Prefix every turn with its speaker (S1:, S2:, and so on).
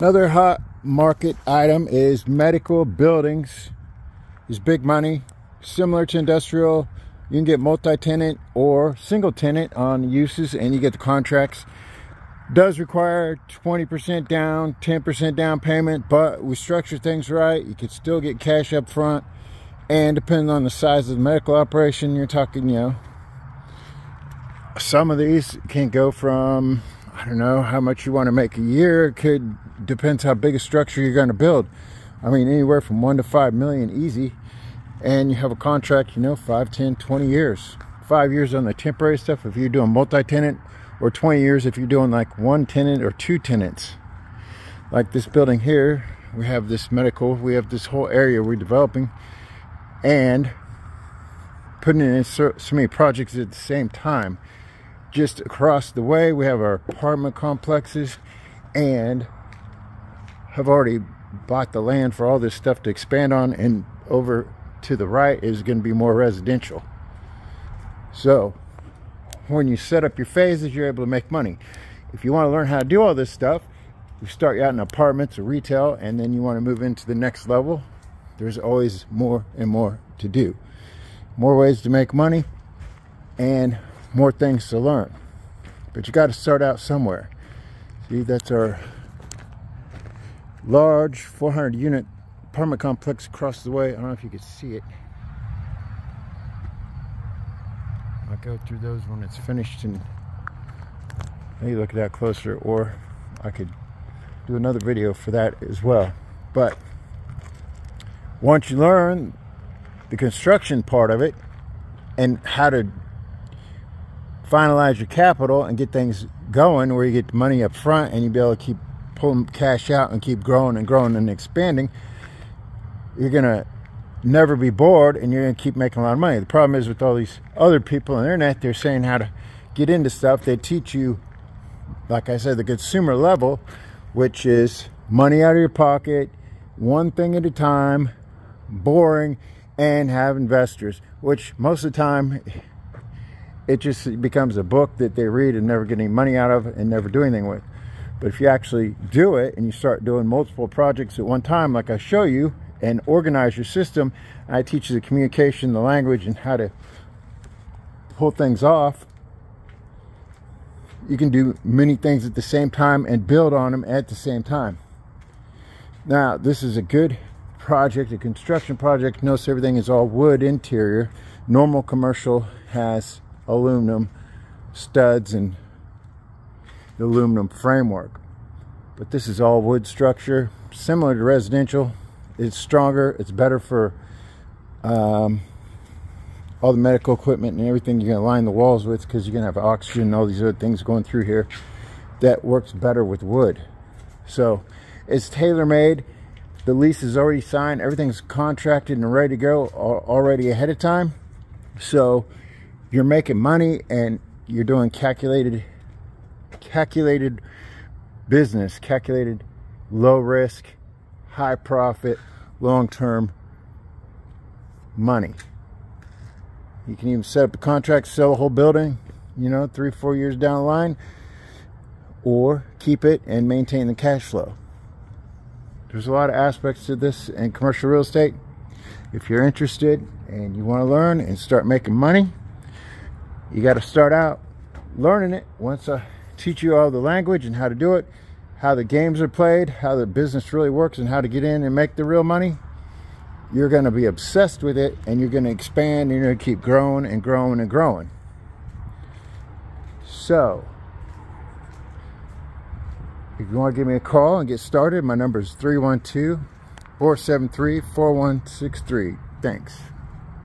S1: Another hot market item is medical buildings. Is big money. Similar to industrial, you can get multi-tenant or single tenant on uses, and you get the contracts. Does require 20% down, 10% down payment, but we structure things right. You could still get cash up front, and depending on the size of the medical operation, you're talking, you know, some of these can go from, I don't know how much you want to make a year. It could depends how big a structure you're going to build. I mean, anywhere from 1 to 5 million easy, and you have a contract, you know, 5, 10, 20 years. 5 years on the temporary stuff if you're doing multi-tenant, or 20 years if you're doing like 1 tenant or 2 tenants. Like this building here, we have this medical, we have this whole area we're developing and putting in so many projects at the same time. Just across the way, we have our apartment complexes, and have already bought the land for all this stuff to expand on, and over to the right is going to be more residential. So when you set up your phases, you're able to make money. If you want to learn how to do all this stuff, you start out in apartments or retail, and then you want to move into the next level, there's always more and more to do. More ways to make money and more things to learn. But you got to start out somewhere. See, that's our large 400 unit apartment complex across the way. I don't know if you can see it. I'll go through those when it's finished and maybe look at that closer, or I could do another video for that as well. But once you learn the construction part of it and how to finalize your capital and get things going where you get the money up front and you be able to keep pulling cash out and keep growing and growing and expanding, you're gonna never be bored, and you're gonna keep making a lot of money. The problem is with all these other people on the internet, they're saying how to get into stuff. They teach you, like I said, the consumer level, which is money out of your pocket, one thing at a time, boring, and have investors, which most of the time it just becomes a book that they read and never get any money out of and never do anything with. But if you actually do it and you start doing multiple projects at one time, like I show you, and organize your system, I teach you the communication, the language, and how to pull things off, you can do many things at the same time and build on them at the same time. Now, this is a good project, a construction project. Notice everything is all wood interior. Normal commercial has aluminum studs and the aluminum framework, but this is all wood structure, similar to residential. It's stronger, it's better for all the medical equipment and everything you're going to line the walls with, because you're going to have oxygen and all these other things going through here. That works better with wood. So it's tailor-made. The lease is already signed. Everything's contracted and ready to go already ahead of time. So you're making money and you're doing calculated business, calculated low risk, high profit, long-term money. You can even set up a contract, sell a whole building, you know, 3-4 years down the line, or keep it and maintain the cash flow. There's a lot of aspects to this in commercial real estate. If you're interested and you want to learn and start making money, you got to start out learning it. Once I teach you all the language and how to do it, how the games are played, how the business really works, and how to get in and make the real money, you're going to be obsessed with it, and you're going to expand, and you're going to keep growing and growing and growing. So if you want to give me a call and get started, my number is 312-473-4163. Thanks.